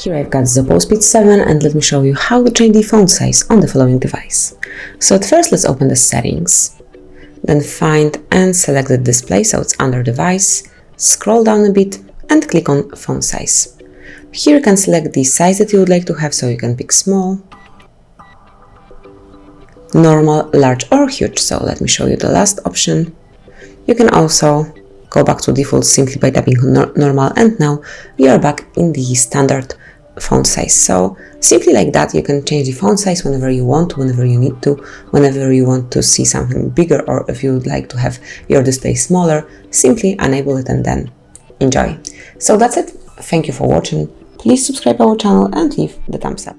Here I've got ZOPO Speed 7 and let me show you how to change the font size on the following device. So at first let's open the settings, then find and select the display, so it's under device, scroll down a bit and click on font size. Here you can select the size that you would like to have, so you can pick small, normal, large or huge. So let me show you the last option. You can also go back to default simply by tapping on normal, and now you are back in the standard font size. So simply like that you can change the font size whenever you want to, whenever you need to, whenever you want to see something bigger, or if you would like to have your display smaller, simply enable it and then enjoy. So that's it. Thank you for watching. Please subscribe our channel and leave the thumbs up.